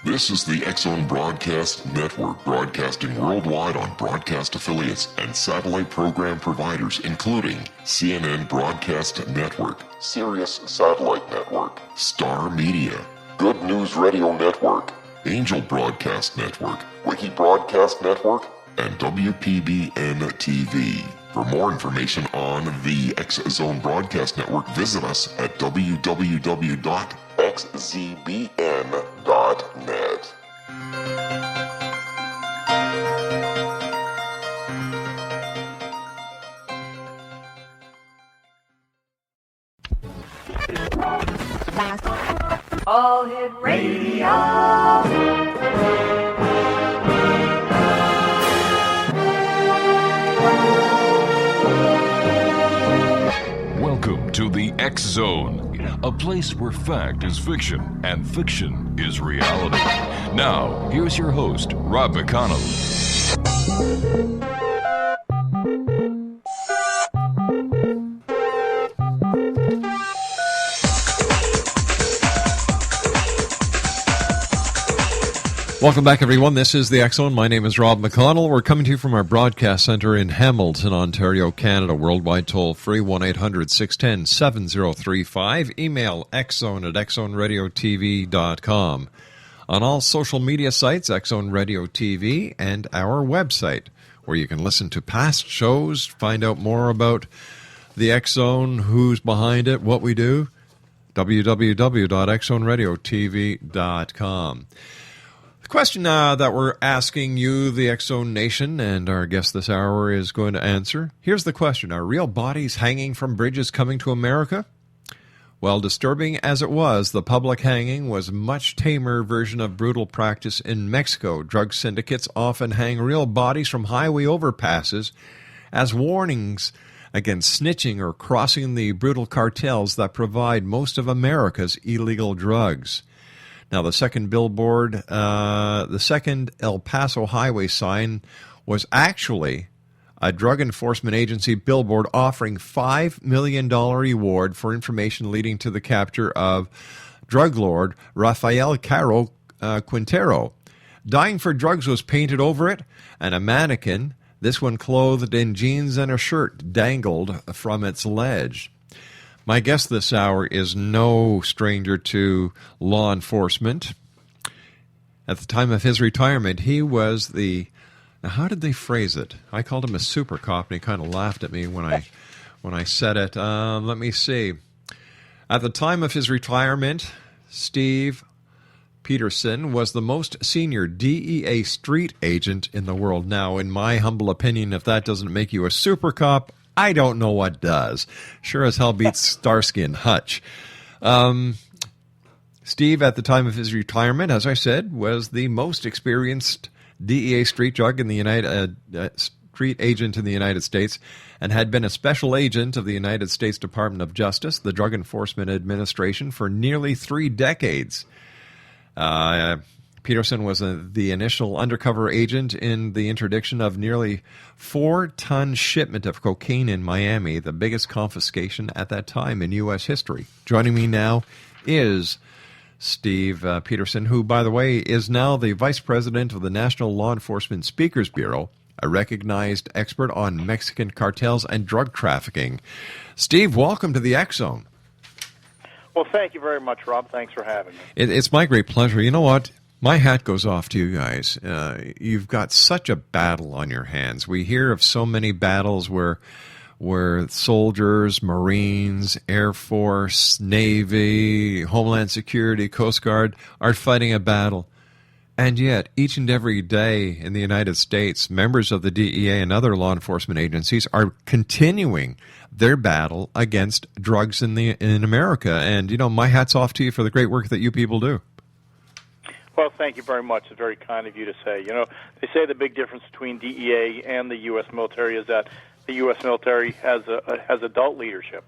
This is the X-Zone Broadcast Network, broadcasting worldwide on broadcast affiliates and satellite program providers, including CNN Broadcast Network, Sirius Satellite Network, Star Media, Good News Radio Network, Angel Broadcast Network, Wiki Broadcast Network, and WPBN TV. For more information on the X-Zone Broadcast Network, visit us at www.xzbn.net. All Hit Radio. Welcome to the X-Zone, a place where fact is fiction and fiction is reality. Now, here's your host, Rob McConnell. Welcome back, everyone. This is the X-Zone. My name is Rob McConnell. We're coming to you from our broadcast center in Hamilton, Ontario, Canada. Worldwide toll-free, 1-800-610-7035. Email xzone@xzoneradiotv.com. On all social media sites, X-Zone Radio TV, and our website, where you can listen to past shows, find out more about the X-Zone, who's behind it, what we do, www.xzoneradiotv.com. The question that we're asking you, the X-Zone Nation, and our guest this hour is going to answer. Here's the question. Are real bodies hanging from bridges coming to America? Well, disturbing as it was, the public hanging was a much tamer version of brutal practice in Mexico. Drug syndicates often hang real bodies from highway overpasses as warnings against snitching or crossing the brutal cartels that provide most of America's illegal drugs. Now, the second El Paso highway sign was actually a drug enforcement agency billboard offering $5 million reward for information leading to the capture of drug lord Rafael Caro Quintero. Dying for Drugs was painted over it, and a mannequin, this one clothed in jeans and a shirt, dangled from its ledge. My guest this hour is no stranger to law enforcement. At the time of his retirement, he was now how did they phrase it? I called him a super cop, and he kind of laughed at me when I said it. Let me see. At the time of his retirement, Steve Peterson was the most senior DEA street agent in the world. Now, in my humble opinion, if that doesn't make you a super cop, I don't know what does. Sure as hell beats Starsky and Hutch. Steve, at the time of his retirement, as I said, was the most experienced DEA street agent in the United States, and had been a special agent of the United States Department of Justice, the Drug Enforcement Administration, for nearly 3 decades. Peterson was the initial undercover agent in the interdiction of nearly 4-ton shipment of cocaine in Miami, the biggest confiscation at that time in U.S. history. Joining me now is Steve Peterson, who, by the way, is now the Vice President of the National Law Enforcement Speakers Bureau, a recognized expert on Mexican cartels and drug trafficking. Steve, welcome to the X-Zone. Well, thank you very much, Rob. Thanks for having me. It's my great pleasure. You know what? My hat goes off to you guys. You've got such a battle on your hands. We hear of so many battles where soldiers, Marines, Air Force, Navy, Homeland Security, Coast Guard are fighting a battle. And yet, each and every day in the United States, members of the DEA and other law enforcement agencies are continuing their battle against drugs in America. And, you know, my hat's off to you for the great work that you people do. Well, thank you very much. It's very kind of you to say. You know, they say the big difference between DEA and the U.S. military is that the U.S. military has adult leadership,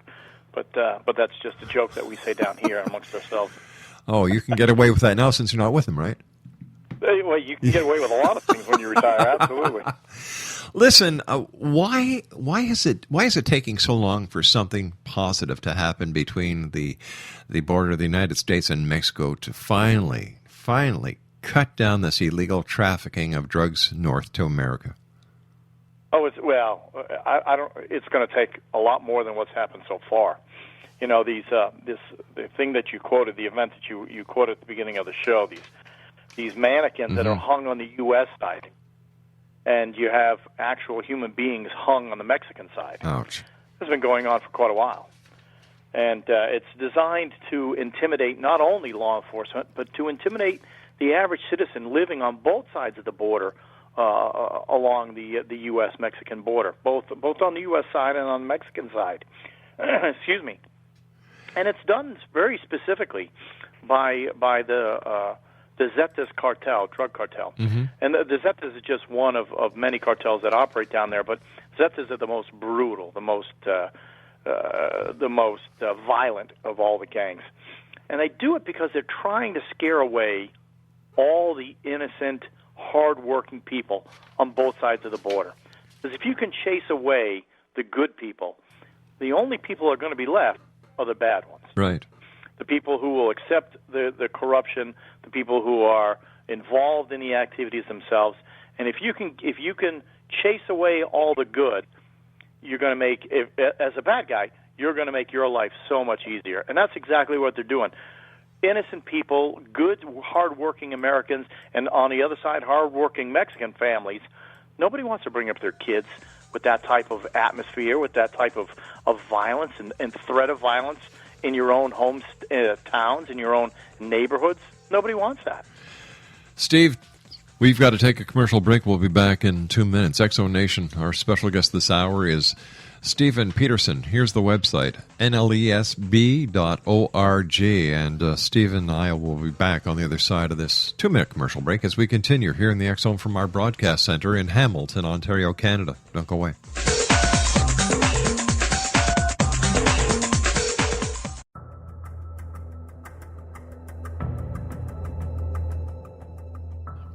but that's just a joke that we say down here amongst ourselves. Oh, you can get away with that now since you're not with them, right? Well, you can get away with a lot of things when you retire. Absolutely. Listen, why is it taking so long for something positive to happen between the border of the United States and Mexico to finally cut down this illegal trafficking of drugs north to America? Oh, I don't. It's going to take a lot more than what's happened so far. You know, the thing that you quoted, the event that you quoted at the beginning of the show, these mannequins that are hung on the U.S. side, and you have actual human beings hung on the Mexican side. Ouch. This has been going on for quite a while. And it's designed to intimidate not only law enforcement, but to intimidate the average citizen living on both sides of the border along the U.S.-Mexican border, both on the U.S. side and on the Mexican side. Excuse me. And it's done very specifically by the Zetas cartel, drug cartel. And the Zetas is just one of many cartels that operate down there, but Zetas are the most brutal, the most violent of all the gangs. And they do it because they're trying to scare away all the innocent, hard-working people on both sides of the border. Because if you can chase away the good people, the only people who are going to be left are the bad ones. Right. The people who will accept the corruption, the people who are involved in the activities themselves. And if you can chase away all the good, you're going to make, as a bad guy, you're going to make your life so much easier. And that's exactly what they're doing. Innocent people, good, hard-working Americans, and on the other side, hard-working Mexican families. Nobody wants to bring up their kids with that type of atmosphere, with that type of violence and threat of violence in your own homes, towns, in your own neighborhoods. Nobody wants that. Steve, we've got to take a commercial break. We'll be back in 2 minutes. Exo Nation, our special guest this hour is Stephen Peterson. Here's the website, nlesb.org. And Steve and I will be back on the other side of this 2-minute commercial break as we continue here in the X Zone from our broadcast center in Hamilton, Ontario, Canada. Don't go away.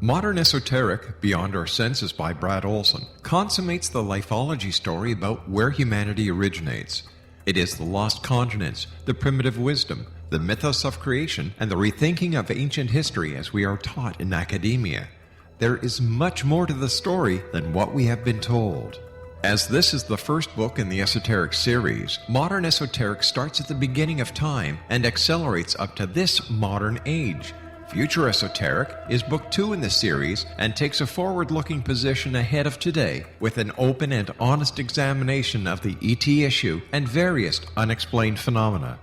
Modern Esoteric, Beyond Our Senses by Brad Olson, consummates the lifology story about where humanity originates. It is the lost continents, the primitive wisdom, the mythos of creation, and the rethinking of ancient history as we are taught in academia. There is much more to the story than what we have been told. As this is the first book in the Esoteric series, Modern Esoteric starts at the beginning of time and accelerates up to this modern age. Future Esoteric is book 2 in the series and takes a forward-looking position ahead of today with an open and honest examination of the ET issue and various unexplained phenomena.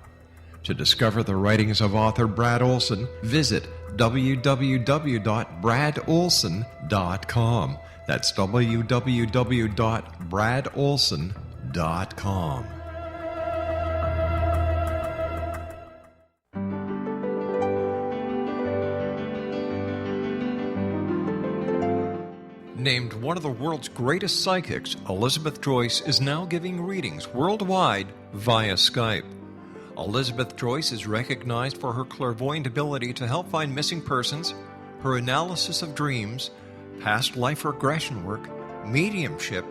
To discover the writings of author Brad Olson, visit www.bradolson.com. That's www.bradolson.com. Named one of the world's greatest psychics, Elizabeth Joyce is now giving readings worldwide via Skype. Elizabeth Joyce is recognized for her clairvoyant ability to help find missing persons, her analysis of dreams, past life regression work, mediumship,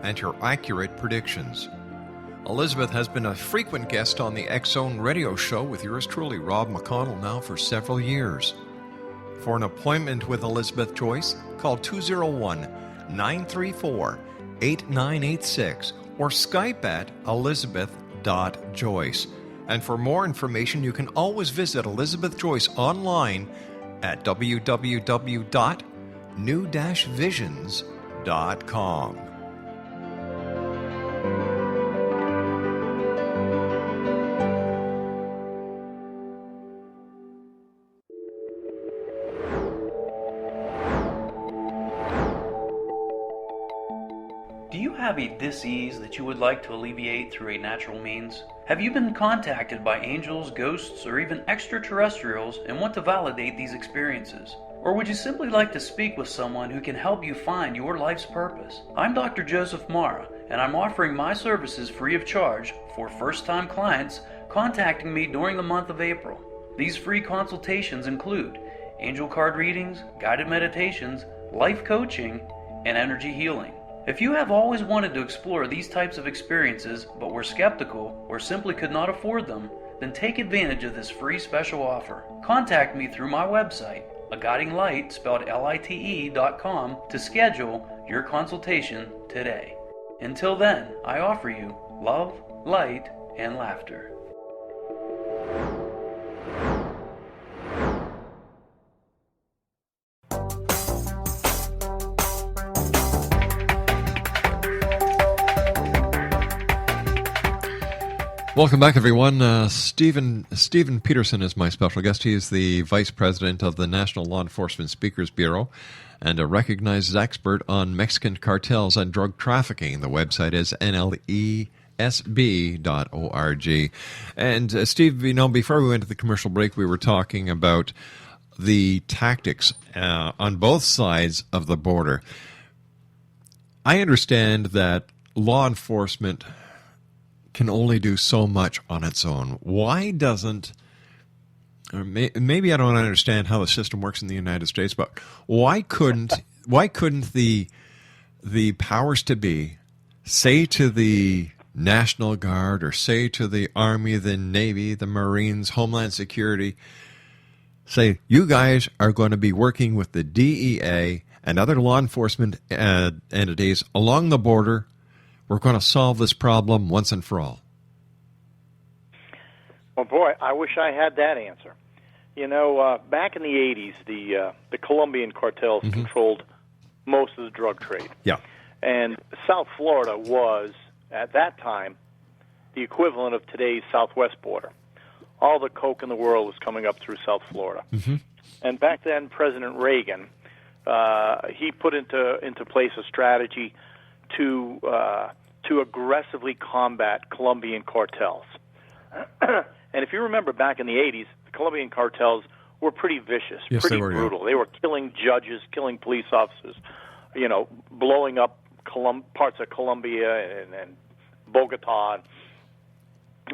and her accurate predictions. Elizabeth has been a frequent guest on the X Zone radio show with yours truly, Rob McConnell, now for several years. For an appointment with Elizabeth Joyce, call 201-934-8986 or Skype at elizabeth.joyce. And for more information, you can always visit Elizabeth Joyce online at www.new-visions.com. Do you have a dis-ease that you would like to alleviate through a natural means? Have you been contacted by angels, ghosts, or even extraterrestrials and want to validate these experiences? Or would you simply like to speak with someone who can help you find your life's purpose? I'm Dr. Joseph Mara, and I'm offering my services free of charge for first-time clients contacting me during the month of April. These free consultations include angel card readings, guided meditations, life coaching, and energy healing. If you have always wanted to explore these types of experiences but were skeptical or simply could not afford them, then take advantage of this free special offer. Contact me through my website, a guiding light spelled LITE.com to schedule your consultation today. Until then, I offer you love, light, and laughter. Welcome back, everyone. Stephen Peterson is my special guest. He is the Vice President of the National Law Enforcement Speakers Bureau and a recognized expert on Mexican cartels and drug trafficking. The website is nlesb.org. And Steve, before we went to the commercial break, we were talking about the tactics on both sides of the border. I understand that law enforcement can only do so much on its own. Why doesn't, or maybe I don't understand how the system works in the United States, but why couldn't the powers to be say to the National Guard or say to the Army, the Navy, the Marines, Homeland Security, say, you guys are going to be working with the DEA and other law enforcement entities along the border. We're going to solve this problem once and for all. Well, boy, I wish I had that answer. Back in the 80s, the Colombian cartels controlled most of the drug trade. Yeah. And South Florida was, at that time, the equivalent of today's southwest border. All the coke in the world was coming up through South Florida. Mm-hmm. And back then, President Reagan, he put into place a strategy to aggressively combat Colombian cartels. And if you remember back in the 80s, the Colombian cartels were pretty vicious, yes, pretty they were, brutal. yeah. They were killing judges, killing police officers, blowing up parts of Colombia and Bogota.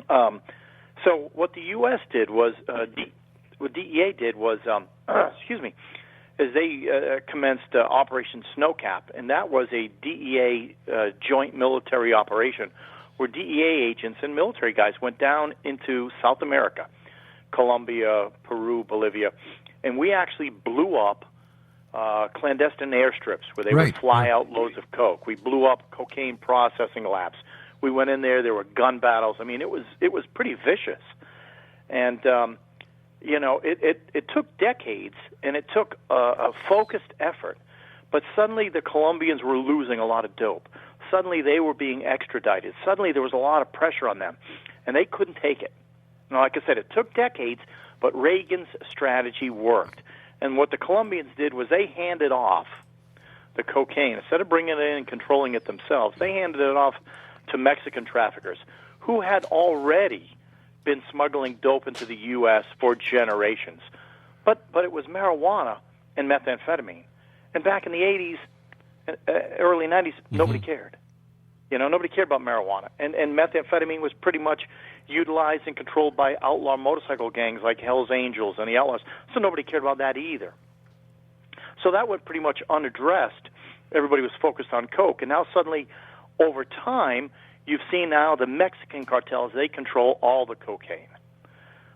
So what the U.S. did was, what DEA did was, is they commenced Operation Snowcap, and that was a DEA joint military operation where DEA agents and military guys went down into South America, Colombia, Peru, Bolivia, and we actually blew up clandestine airstrips where they would fly out loads of coke. We blew up cocaine processing labs. We went in there were gun battles. I mean, it was pretty vicious. And it took decades, and it took a focused effort, but suddenly the Colombians were losing a lot of dope. Suddenly they were being extradited. Suddenly there was a lot of pressure on them, and they couldn't take it. Now, like I said, it took decades, but Reagan's strategy worked. And what the Colombians did was they handed off the cocaine. Instead of bringing it in and controlling it themselves, they handed it off to Mexican traffickers who had already been smuggling dope into the U.S. for generations. But it was marijuana and methamphetamine. And back in the 80s, early 90s, nobody cared. Nobody cared about marijuana. And methamphetamine was pretty much utilized and controlled by outlaw motorcycle gangs like Hell's Angels and the Outlaws. So nobody cared about that either. So that went pretty much unaddressed. Everybody was focused on coke. And now suddenly, over time, you've seen now the Mexican cartels, they control all the cocaine.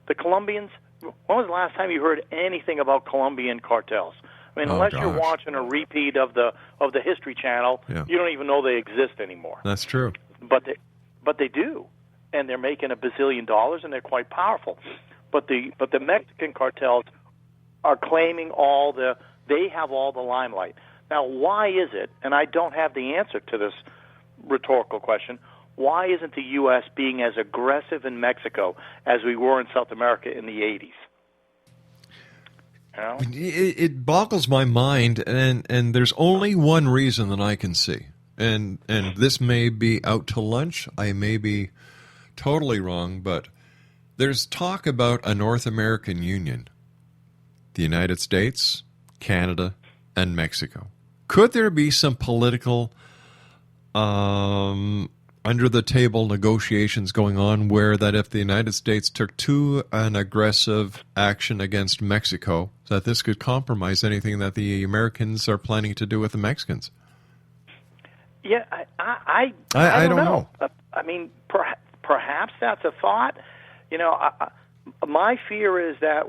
The Colombians, when was the last time you heard anything about Colombian cartels? I mean, unless you're watching a repeat of the History Channel, you don't even know they exist anymore. That's true. But they do, and they're making $1 bazillion, and they're quite powerful. But the Mexican cartels are claiming they have all the limelight. Now, why is it? And I don't have the answer to this rhetorical question. Why isn't the U.S. being as aggressive in Mexico as we were in South America in the 80s? It boggles my mind, and there's only one reason that I can see. And this may be out to lunch. I may be totally wrong, but there's talk about a North American Union. The United States, Canada, and Mexico. Could there be some political under-the-table negotiations going on where that if the United States took an aggressive action against Mexico, that this could compromise anything that the Americans are planning to do with the Mexicans? Yeah, I don't know. I mean, perhaps that's a thought. My fear is that